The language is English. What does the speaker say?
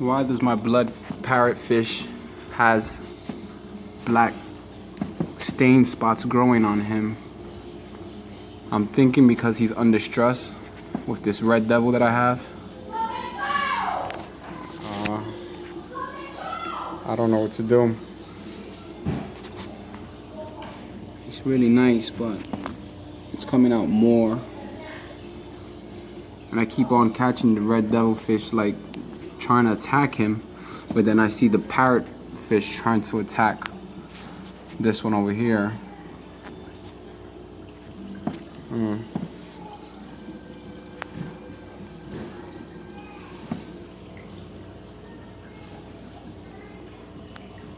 Why does my blood parrotfish has black stain spots growing on him? I'm thinking because he's under stress with this red devil that I have. I don't know what to do. It's really nice, but it's coming out more. And I keep on catching the red devilfish, like trying to attack him, but then I see the parrotfish trying to attack this one over here.